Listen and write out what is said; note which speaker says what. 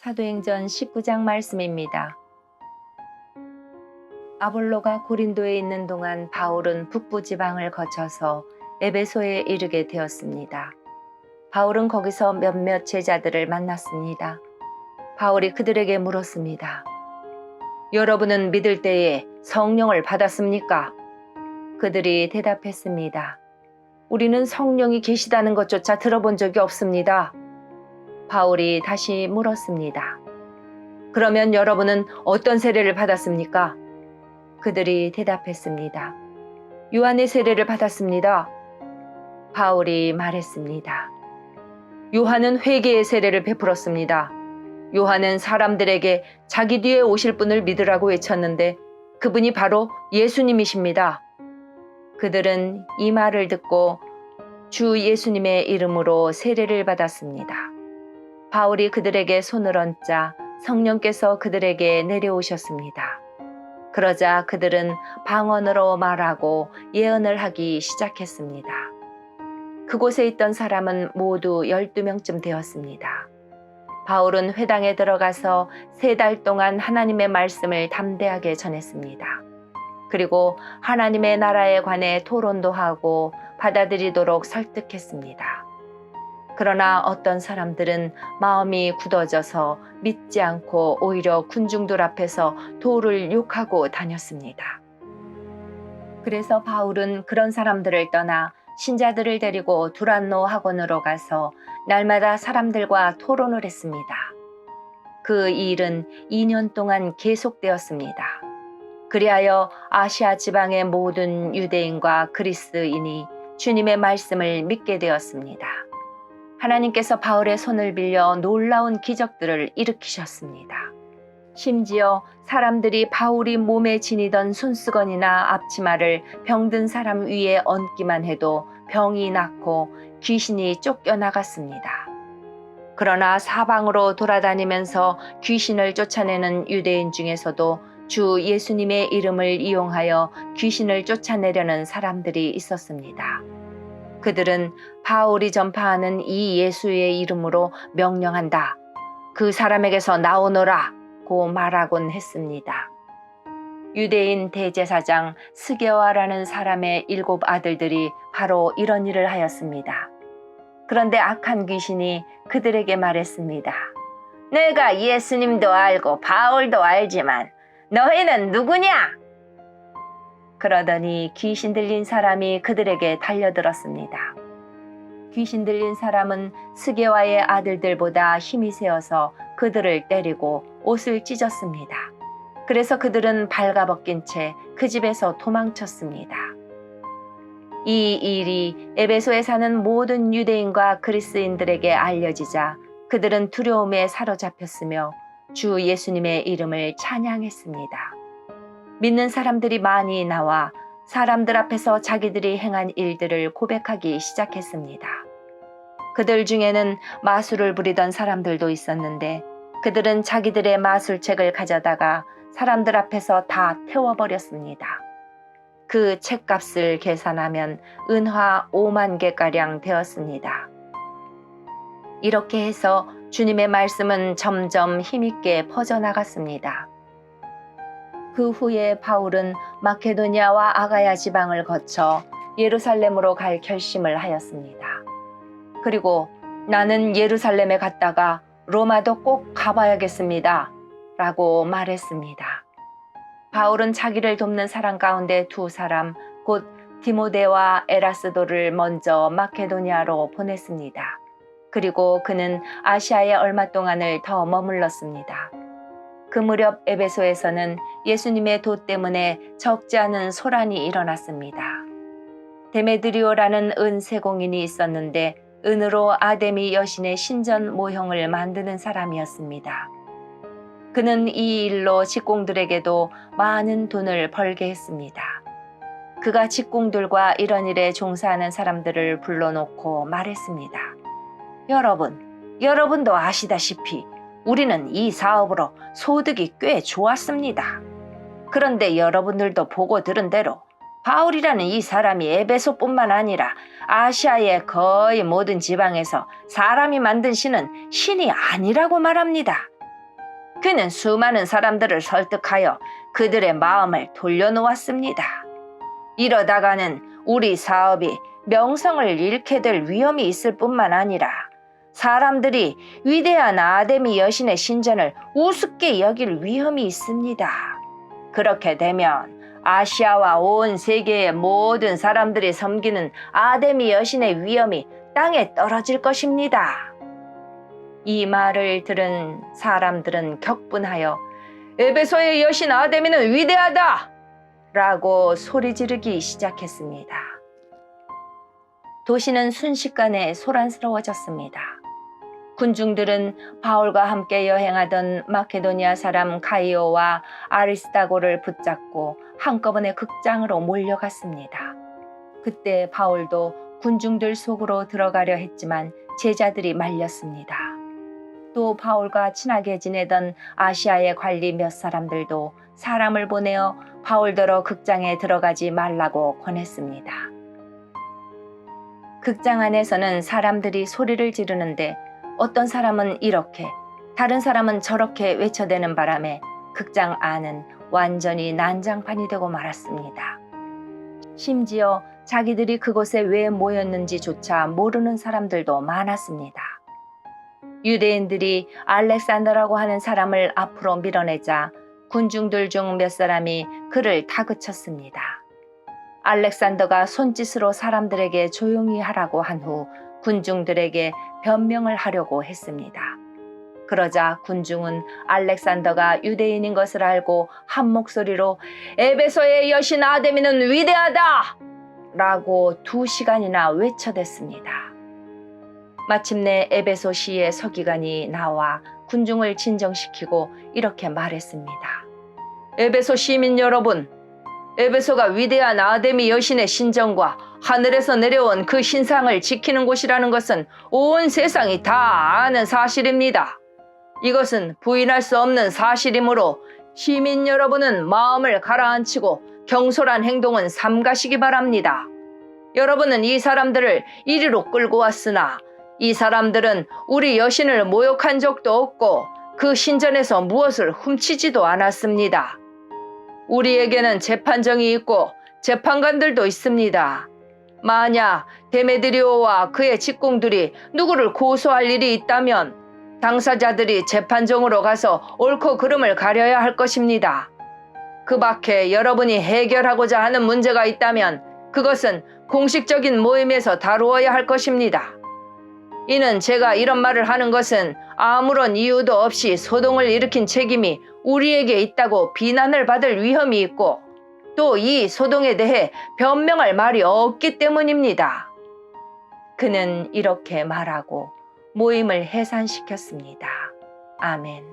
Speaker 1: 사도행전 19장 말씀입니다. 아볼로가 고린도에 있는 동안 바울은 북부 지방을 거쳐서 에베소에 이르게 되었습니다. 바울은 거기서 몇몇 제자들을 만났습니다. 바울이 그들에게 물었습니다. 여러분은 믿을 때에 성령을 받았습니까? 그들이 대답했습니다. 우리는 성령이 계시다는 것조차 들어본 적이 없습니다. 바울이 다시 물었습니다. 그러면 여러분은 어떤 세례를 받았습니까? 그들이 대답했습니다. 요한의 세례를 받았습니다. 바울이 말했습니다. 요한은 회개의 세례를 베풀었습니다. 요한은 사람들에게 자기 뒤에 오실 분을 믿으라고 외쳤는데 그분이 바로 예수님이십니다. 그들은 이 말을 듣고 주 예수님의 이름으로 세례를 받았습니다. 바울이 그들에게 손을 얹자 성령께서 그들에게 내려오셨습니다. 그러자 그들은 방언으로 말하고 예언을 하기 시작했습니다. 그곳에 있던 사람은 모두 12명쯤 되었습니다. 바울은 회당에 들어가서 3달 동안 하나님의 말씀을 담대하게 전했습니다. 그리고 하나님의 나라에 관해 토론도 하고 받아들이도록 설득했습니다. 그러나 어떤 사람들은 마음이 굳어져서 믿지 않고 오히려 군중들 앞에서 도를 욕하고 다녔습니다. 그래서 바울은 그런 사람들을 떠나 신자들을 데리고 두란노 학원으로 가서 날마다 사람들과 토론을 했습니다. 그 일은 2년 동안 계속되었습니다. 그리하여 아시아 지방의 모든 유대인과 그리스인이 주님의 말씀을 믿게 되었습니다. 하나님께서 바울의 손을 빌려 놀라운 기적들을 일으키셨습니다. 심지어 사람들이 바울이 몸에 지니던 손수건이나 앞치마를 병든 사람 위에 얹기만 해도 병이 낫고 귀신이 쫓겨나갔습니다. 그러나 사방으로 돌아다니면서 귀신을 쫓아내는 유대인 중에서도 주 예수님의 이름을 이용하여 귀신을 쫓아내려는 사람들이 있었습니다. 그들은 바울이 전파하는 이 예수의 이름으로 명령한다. 그 사람에게서 나오너라 고 말하곤 했습니다. 유대인 대제사장 스게와라는 사람의 7 아들들이 바로 이런 일을 하였습니다. 그런데 악한 귀신이 그들에게 말했습니다. 내가 예수님도 알고 바울도 알지만 너희는 누구냐? 그러더니 귀신 들린 사람이 그들에게 달려들었습니다. 귀신 들린 사람은 스게와의 아들들보다 힘이 세어서 그들을 때리고 옷을 찢었습니다. 그래서 그들은 발가벗긴 채 그 집에서 도망쳤습니다. 이 일이 에베소에 사는 모든 유대인과 그리스인들에게 알려지자 그들은 두려움에 사로잡혔으며 주 예수님의 이름을 찬양했습니다. 믿는 사람들이 많이 나와 사람들 앞에서 자기들이 행한 일들을 고백하기 시작했습니다. 그들 중에는 마술을 부리던 사람들도 있었는데 그들은 자기들의 마술책을 가져다가 사람들 앞에서 다 태워버렸습니다. 그 책값을 계산하면 은화 5만 개가량 되었습니다. 이렇게 해서 주님의 말씀은 점점 힘있게 퍼져나갔습니다. 그 후에 바울은 마케도니아와 아가야 지방을 거쳐 예루살렘으로 갈 결심을 하였습니다. 그리고 나는 예루살렘에 갔다가 로마도 꼭 가봐야겠습니다. 라고 말했습니다. 바울은 자기를 돕는 사람 가운데 2 사람, 곧 디모데와 에라스도를 먼저 마케도니아로 보냈습니다. 그리고 그는 아시아에 얼마 동안을 더 머물렀습니다. 그 무렵 에베소에서는 예수님의 도 때문에 적지 않은 소란이 일어났습니다. 데메드리오라는 은세공인이 있었는데 은으로 아데미 여신의 신전 모형을 만드는 사람이었습니다. 그는 이 일로 직공들에게도 많은 돈을 벌게 했습니다. 그가 직공들과 이런 일에 종사하는 사람들을 불러놓고 말했습니다. 여러분도 아시다시피 우리는 이 사업으로 소득이 꽤 좋았습니다. 그런데 여러분들도 보고 들은 대로 바울이라는 이 사람이 에베소뿐만 아니라 아시아의 거의 모든 지방에서 사람이 만든 신은 신이 아니라고 말합니다. 그는 수많은 사람들을 설득하여 그들의 마음을 돌려놓았습니다. 이러다가는 우리 사업이 명성을 잃게 될 위험이 있을 뿐만 아니라 사람들이 위대한 아데미 여신의 신전을 우습게 여길 위험이 있습니다. 그렇게 되면 아시아와 온 세계의 모든 사람들이 섬기는 아데미 여신의 위엄이 땅에 떨어질 것입니다. 이 말을 들은 사람들은 격분하여 에베소의 여신 아데미는 위대하다! 라고 소리 지르기 시작했습니다. 도시는 순식간에 소란스러워졌습니다. 군중들은 바울과 함께 여행하던 마케도니아 사람 가이오와 아리스다고를 붙잡고 한꺼번에 극장으로 몰려갔습니다. 그때 바울도 군중들 속으로 들어가려 했지만 제자들이 말렸습니다. 또 바울과 친하게 지내던 아시아의 관리 몇 사람들도 사람을 보내어 바울더러 극장에 들어가지 말라고 권했습니다. 극장 안에서는 사람들이 소리를 지르는데 어떤 사람은 이렇게, 다른 사람은 저렇게 외쳐대는 바람에 극장 안은 완전히 난장판이 되고 말았습니다. 심지어 자기들이 그곳에 왜 모였는지조차 모르는 사람들도 많았습니다. 유대인들이 알렉산더라고 하는 사람을 앞으로 밀어내자 군중들 중 몇 사람이 그를 다그쳤습니다. 알렉산더가 손짓으로 사람들에게 조용히 하라고 한 후 군중들에게 변명을 하려고 했습니다. 그러자 군중은 알렉산더가 유대인인 것을 알고 한 목소리로 에베소의 여신 아데미는 위대하다! 라고 2시간이나 외쳐댔습니다. 마침내 에베소시의 서기관이 나와 군중을 진정시키고 이렇게 말했습니다. 에베소 시민 여러분, 에베소가 위대한 아데미 여신의 신전과 하늘에서 내려온 그 신상을 지키는 곳이라는 것은 온 세상이 다 아는 사실입니다. 이것은 부인할 수 없는 사실이므로 시민 여러분은 마음을 가라앉히고 경솔한 행동은 삼가시기 바랍니다. 여러분은 이 사람들을 이리로 끌고 왔으나 이 사람들은 우리 여신을 모욕한 적도 없고 그 신전에서 무엇을 훔치지도 않았습니다. 우리에게는 재판정이 있고 재판관들도 있습니다. 만약 데메드리오와 그의 직공들이 누구를 고소할 일이 있다면 당사자들이 재판정으로 가서 옳고 그름을 가려야 할 것입니다. 그 밖에 여러분이 해결하고자 하는 문제가 있다면 그것은 공식적인 모임에서 다루어야 할 것입니다. 이는 제가 이런 말을 하는 것은 아무런 이유도 없이 소동을 일으킨 책임이 우리에게 있다고 비난을 받을 위험이 있고 또 이 소동에 대해 변명할 말이 없기 때문입니다. 그는 이렇게 말하고 모임을 해산시켰습니다. 아멘.